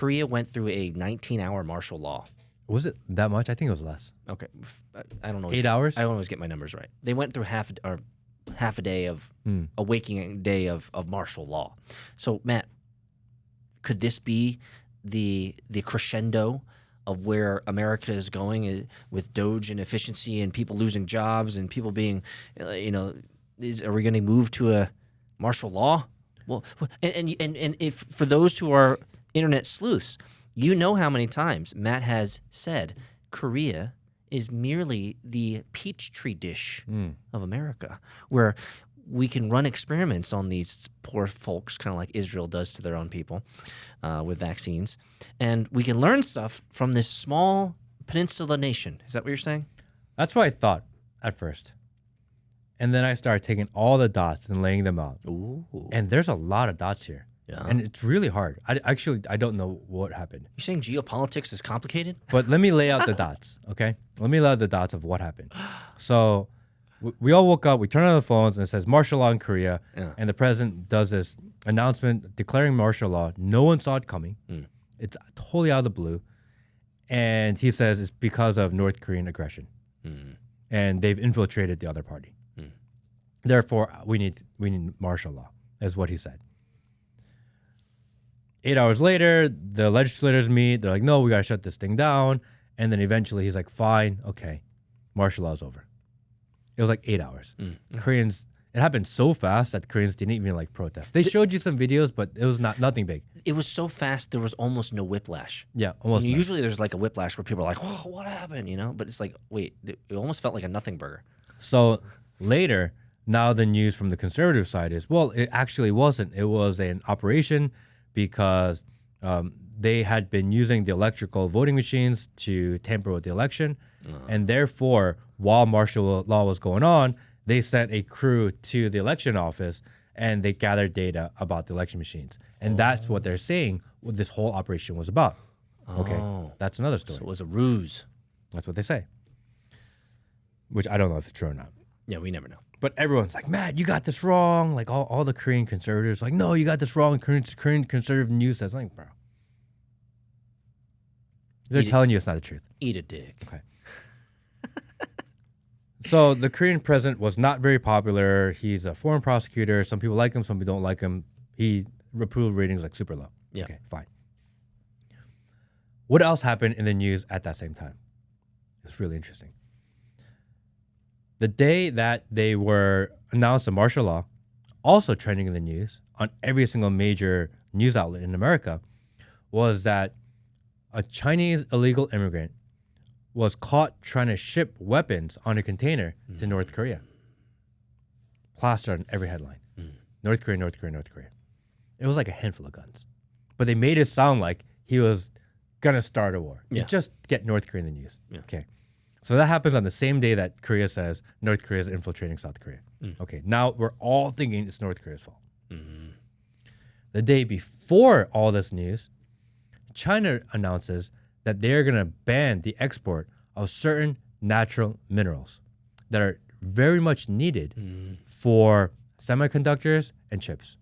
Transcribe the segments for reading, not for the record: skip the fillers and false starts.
Korea went through a 19-hour martial law. Was it that much? I think it was less. Okay, I don't know. 8 hours? I don't always get my numbers right. They went through half a day of a waking day of martial law. So Matt, could this be the crescendo of where America is going with Doge and efficiency and people losing jobs and people being, are we going to move to a martial law? Well, and if for those who are internet sleuths, you know how many times Matt has said Korea is merely the Peachtree dish of America, where we can run experiments on these poor folks, kind of like Israel does to their own people with vaccines, and we can learn stuff from this small peninsula nation. Is that what you're saying? That's what I thought at first. And then I started taking all the dots and laying them out. Ooh. And there's a lot of dots here. Yeah. And it's really hard. I don't know what happened. You're saying geopolitics is complicated? But let me lay out the dots, okay? Let me lay out the dots of what happened. So we all woke up, we turned on the phones, and it says martial law in Korea. Yeah. And the president does this announcement declaring martial law. No one saw it coming. It's totally out of the blue. And he says it's because of North Korean aggression. And they've infiltrated the other party. Therefore, we need martial law, is what he said. 8 hours later, the legislators meet. They're like, no, we got to shut this thing down. And then eventually he's like, fine, okay, martial law is over. It was like 8 hours. Koreans, it happened so fast that Koreans didn't even like protest. They showed you some videos, but it was nothing big. It was so fast, there was almost no whiplash. Yeah, almost. Usually there's like a whiplash where people are like, oh, what happened? But it's like, wait, it almost felt like a nothing burger. So later, now the news from the conservative side is, well, it actually wasn't. It was an operation because they had been using the electrical voting machines to tamper with the election. And therefore, while martial law was going on, they sent a crew to the election office and they gathered data about the election machines. And that's what they're saying what this whole operation was about. Okay, that's another story. So it was a ruse. That's what they say. Which I don't know if it's true or not. Yeah, we never know. But everyone's like, Matt, you got this wrong. Like all the Korean conservatives, like, no, you got this wrong. Korean conservative news says, like, bro, they're telling you it's not the truth. Eat a dick. Okay. So the Korean president was not very popular. He's a foreign prosecutor. Some people like him, some people don't like him. He approval ratings like super low. Yeah. Okay, fine. What else happened in the news at that same time? It's really interesting. The day that they were announced a martial law, also trending in the news on every single major news outlet in America, was that a Chinese illegal immigrant was caught trying to ship weapons on a container to North Korea. Plastered on every headline. North Korea, North Korea, North Korea. It was like a handful of guns. But they made it sound like he was going to start a war. Yeah. Just get North Korea in the news. Yeah. Okay. So that happens on the same day that Korea says North Korea is infiltrating South Korea. Okay, now we're all thinking it's North Korea's fault. The day before all this news, China announces that they're going to ban the export of certain natural minerals that are very much needed for semiconductors and chips.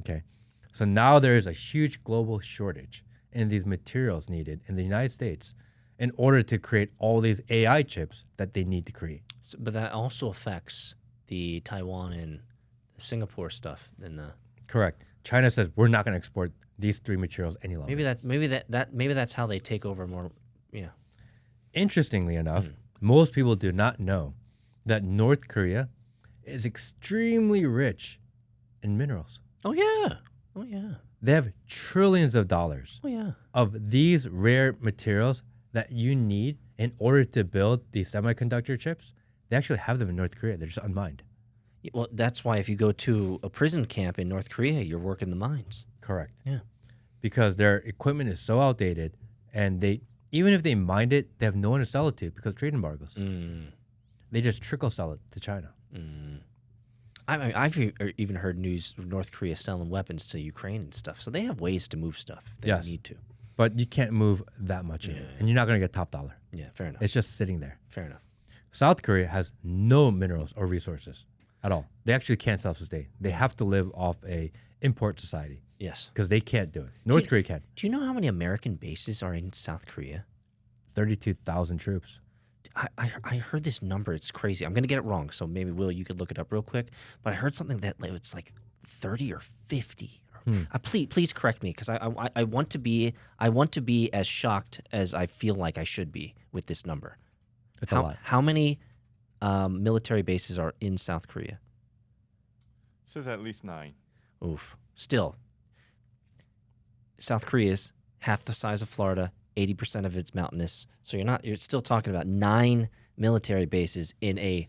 Okay, so now there is a huge global shortage in these materials needed in the United States in order to create all these AI chips that they need to create. So, but that also affects the Taiwan and Singapore stuff. And Correct. China says we're not going to export these three materials any longer. maybe that's how they take over more. Yeah. Interestingly enough, most people do not know that North Korea is extremely rich in minerals. Oh yeah. Oh yeah. They have trillions of dollars Oh yeah. of these rare materials that you need in order to build these semiconductor chips. They actually have them in North Korea. They're just unmined. Well, that's why if you go to a prison camp in North Korea, you're working the mines. Correct. Yeah. Because their equipment is so outdated, and they even if they mined it, they have no one to sell it to because of trade embargoes. They just trickle sell it to China. I mean, I've even heard news of North Korea selling weapons to Ukraine and stuff. So they have ways to move stuff if they need to. But you can't move that much in it, and you're not going to get top dollar. Yeah, fair enough. It's just sitting there. Fair enough. South Korea has no minerals or resources at all. They actually can't self-sustain. They have to live off a import society. Yes. because they can't do it. North Korea can. Do you know how many American bases are in South Korea? 32,000 troops. I heard this number. It's crazy. I'm gonna get it wrong, so maybe Will, you could look it up real quick. But I heard something that it's like 30 or 50. Please correct me, because I want to be as shocked as I feel like I should be with this number. It's a lot. How many military bases are in South Korea? It says at least 9. Oof. Still, South Korea's half the size of Florida. 80% of it's mountainous. So you're still talking about 9 military bases in a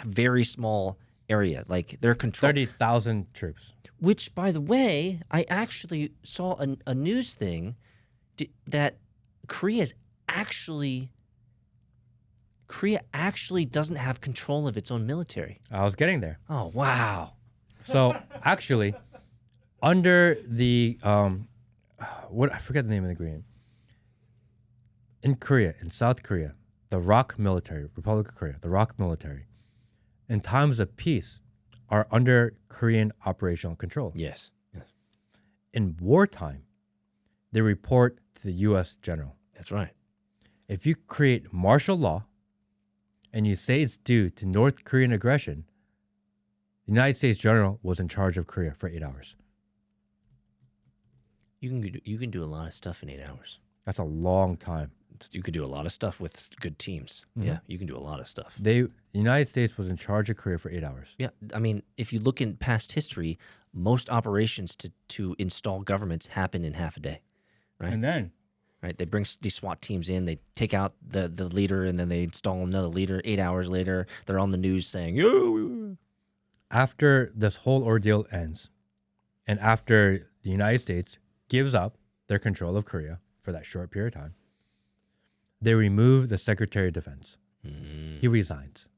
very small area. Like they're controlled. 30,000 troops. Which, by the way, I actually saw a news thing that Korea actually doesn't have control of its own military. I was getting there. Oh, wow. So actually, under the I forget the name of the agreement. In Korea, in South Korea, the ROK military, Republic of Korea, the ROK military, in times of peace, are under Korean operational control. Yes. In wartime, they report to the U.S. general. That's right. If you create martial law and you say it's due to North Korean aggression, the United States general was in charge of Korea for 8 hours. You can do a lot of stuff in 8 hours. That's a long time. You could do a lot of stuff with good teams. Mm-hmm. Yeah, you can do a lot of stuff. The United States was in charge of Korea for 8 hours. Yeah, I mean, if you look in past history, most operations to install governments happen in half a day, right? And then, right, they bring these SWAT teams in, they take out the leader, and then they install another leader. 8 hours later, they're on the news saying, "Yo." After this whole ordeal ends, and after the United States gives up their control of Korea for that short period of time, they remove the Secretary of Defense. He resigns.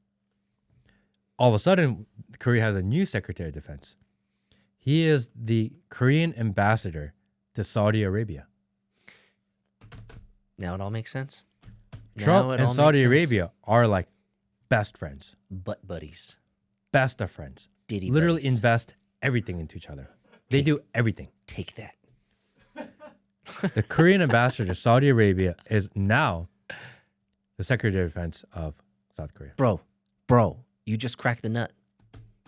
All of a sudden, Korea has a new Secretary of Defense. He is the Korean ambassador to Saudi Arabia. Now it all makes sense. Trump and Saudi Arabia are like best friends. Butt buddies. Best of friends. Diddy Literally buddies. invest everything into each other. They do everything. Take that. The Korean ambassador to Saudi Arabia is now the Secretary of Defense of South Korea. Bro, you just cracked the nut.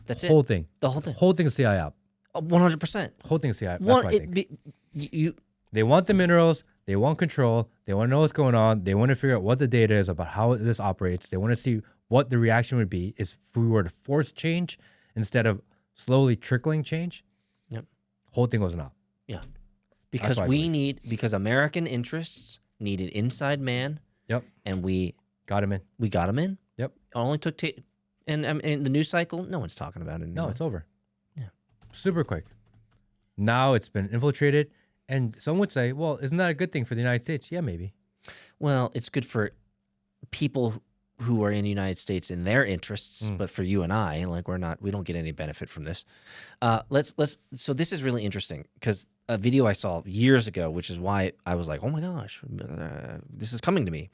That's Whole it. thing. The whole thing. Whole thing is CIA. 100%. Whole thing is CIA. That's what I think. They want the minerals. They want control. They want to know what's going on. They want to figure out what the data is about how this operates. They want to see what the reaction would be if we were to force change instead of slowly trickling change. Yep. Whole thing was not. Yeah. Because because American interests need an inside man. Yep. And we got him in. We got him in. Yep. It only took and in the news cycle, no one's talking about it anymore. No, it's over. Yeah. Super quick. Now it's been infiltrated. And some would say, well, isn't that a good thing for the United States? Yeah, maybe. Well, it's good for people who are in the United States in their interests, but for you and I, like we don't get any benefit from this. So this is really interesting because a video I saw years ago, which is why I was like, oh my gosh, this is coming to me.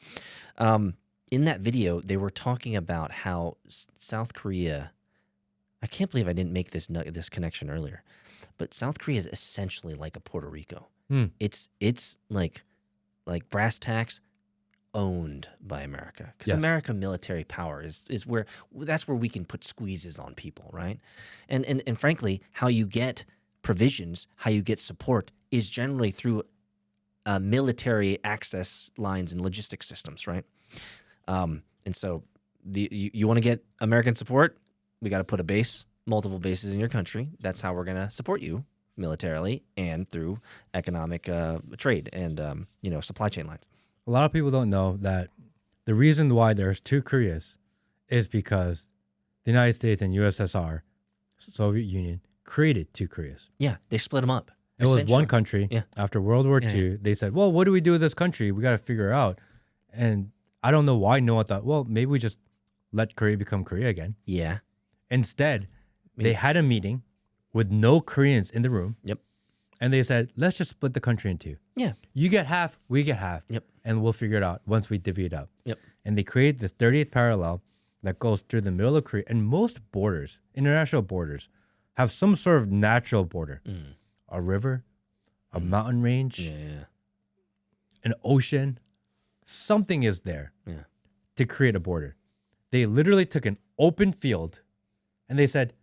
In that video, they were talking about how South Korea, I can't believe I didn't make this connection earlier, but South Korea is essentially like a Puerto Rico. It's like brass tacks owned by America because American military power is where we can put squeezes on people, right? And frankly, how you get provisions, how you get support is generally through military access lines and logistics systems, right? And so you want to get American support, we got to put multiple bases in your country. That's how we're going to support you militarily and through economic trade and supply chain lines. A lot of people don't know that the reason why there's two Koreas is because the United States and USSR, Soviet Union, created two Koreas. Yeah, they split them up. It was one country. Yeah. After World War II, they said, well, what do we do with this country? We got to figure it out. And I don't know why no one thought, well, maybe we just let Korea become Korea again. Yeah. Instead, they had a meeting with no Koreans in the room. Yep. And they said, let's just split the country in two. Yeah. You get half, we get half. Yep. And we'll figure it out once we divvy it up. Yep. And they create this 30th parallel that goes through the middle of Korea. And most borders, international borders, have some sort of natural border. a river, a mountain range, Yeah. an ocean. Something is there Yeah. to create a border. They literally took an open field and they said,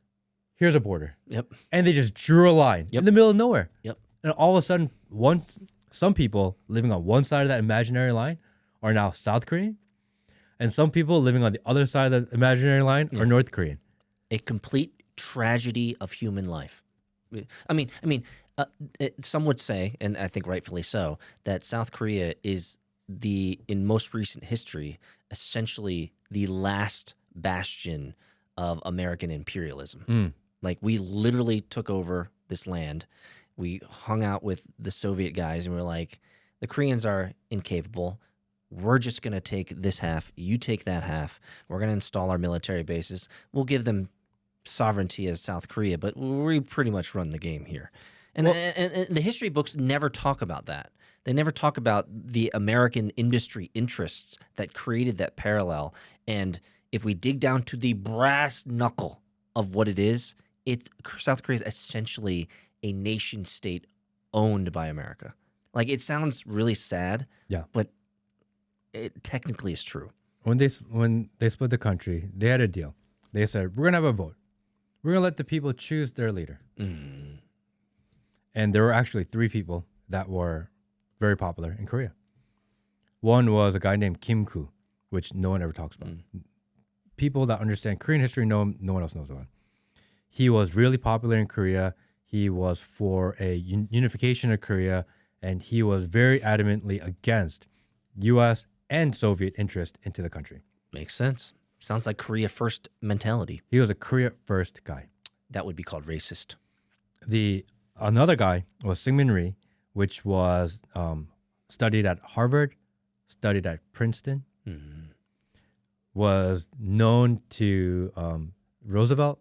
here's a border. Yep. And they just drew a line in the middle of nowhere. Yep. And all of a sudden, some people living on one side of that imaginary line are now South Korean. And some people living on the other side of the imaginary line are North Korean. A complete tragedy of human life. Some would say, and I think rightfully so, that South Korea is in most recent history, essentially the last bastion of American imperialism. Like, we literally took over this land. We hung out with the Soviet guys and we're like, the Koreans are incapable. We're just going to take this half. You take that half. We're going to install our military bases. We'll give them sovereignty as South Korea, but we pretty much run the game here. And the history books never talk about that. They never talk about the American industry interests that created that parallel. And if we dig down to the brass knuckle of what it is, South Korea is essentially a nation state owned by America. Like, it sounds really sad, but it technically is true. When they split the country, they had a deal. They said, we're going to have a vote. We're going to let the people choose their leader. And there were actually 3 people that were very popular in Korea. One was a guy named Kim Koo, which no one ever talks about. People that understand Korean history know him, no one else knows about him. He was really popular in Korea. He was for a unification of Korea, and he was very adamantly against U.S. and Soviet interest into the country. Makes sense. Sounds like Korea first mentality. He was a Korea first guy. That would be called racist. Another guy was Syngmin Rhee, which was studied at Harvard, studied at Princeton, was known to Roosevelt.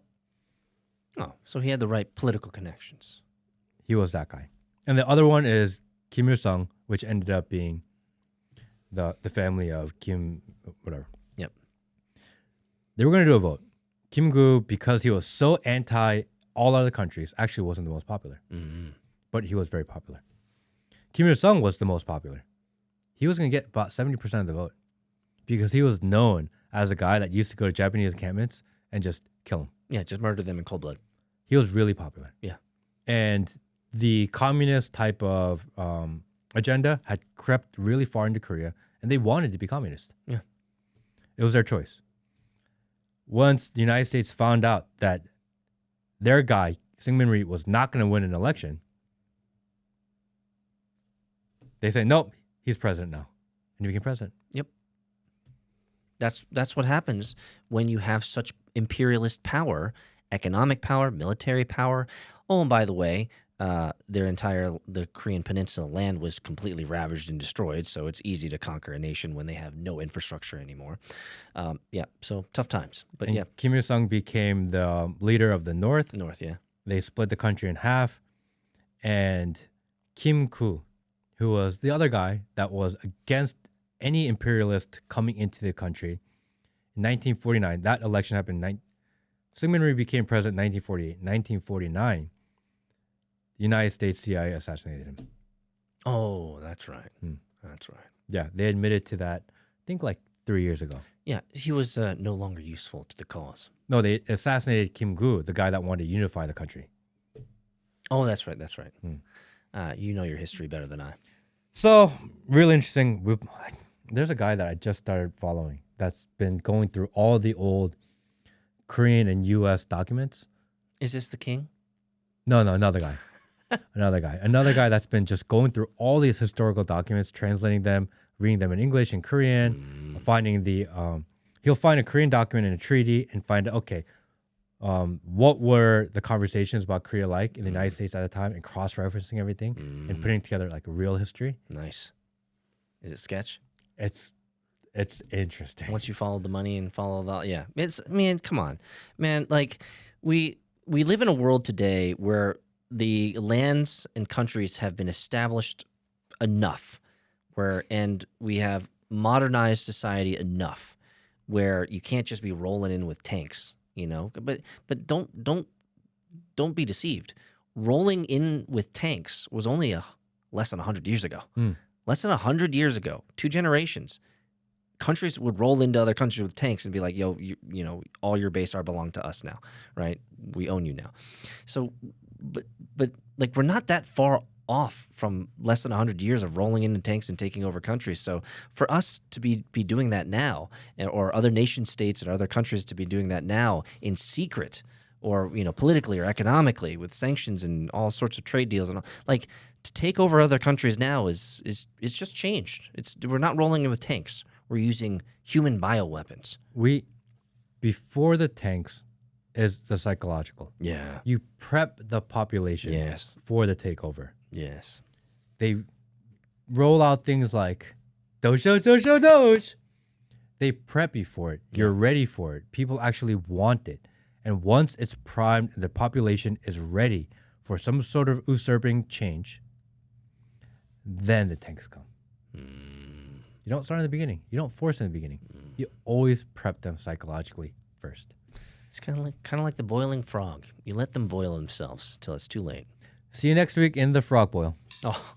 Oh, so he had the right political connections. He was that guy. And the other one is Kim Il-sung, which ended up being the family of Kim, whatever. Yep. They were going to do a vote. Kim Gu, because he was so anti all other countries, actually wasn't the most popular. But he was very popular. Kim Il-sung was the most popular. He was going to get about 70% of the vote because he was known as a guy that used to go to Japanese encampments and just kill them. Yeah, just murder them in cold blood. He was really popular. Yeah. And the communist type of agenda had crept really far into Korea, and they wanted to be communist. Yeah. It was their choice. Once the United States found out that their guy, Syngmin Rhee, was not going to win an election, they said, nope, he's president now. And he became president. Yep. That's what happens when you have such imperialist power, economic power, military power. Oh, and by the way, the Korean Peninsula land was completely ravaged and destroyed, so it's easy to conquer a nation when they have no infrastructure anymore. So tough times. But and Kim Il-sung became the leader of the North. Yeah. They split the country in half, and Kim Koo, who was the other guy that was against any imperialist coming into the country, in 1949, that election happened. Syngmin Rhee became president in 1948. 1949, the United States CIA assassinated him. Oh, that's right. That's right. Yeah, they admitted to that, I think like 3 years ago. Yeah, he was no longer useful to the cause. No, they assassinated Kim Gu, the guy that wanted to unify the country. Oh, that's right. That's right. You know your history better than I. So, really interesting. There's a guy that I just started following that's been going through all the old Korean and U.S. documents. Is this the king? No, another guy. Another guy that's been just going through all these historical documents, translating them, reading them in English and Korean, finding he'll find a Korean document in a treaty and find out, okay, what were the conversations about Korea like in the United States at the time, and cross-referencing everything and putting together like a real history. Nice. Is it sketch? It's interesting. Once you follow the money and follow the come on, man. Like we live in a world today where the lands and countries have been established enough, and we have modernized society enough where you can't just be rolling in with tanks, you know. But don't be deceived. rolling in with tanks was only less than 100 years ago. Less than 100 years ago, 2 generations, countries would roll into other countries with tanks and be like, yo, you know, all your base belong to us now, right? We own you now. So, but like, we're not that far off from less than 100 years of rolling into tanks and taking over countries. So for us to be doing that now, or other nation states and other countries to be doing that now in secret, or, you know, politically or economically with sanctions and all sorts of trade deals, and all, like, to take over other countries now is just changed. We're not rolling in with tanks. We're using human bioweapons. Before the tanks is the psychological. Yeah. You prep the population for the takeover. Yes. They roll out things like Doge, Doge, Doge, Doge, Doge. They prep you for it. You're ready for it. People actually want it. And once it's primed, the population is ready for some sort of usurping change, then the tanks come. You don't start in the beginning. You don't force in the beginning. You always prep them psychologically first. It's kind of like the boiling frog. You let them boil themselves till it's too late. See you next week in the Frog Boil. Oh.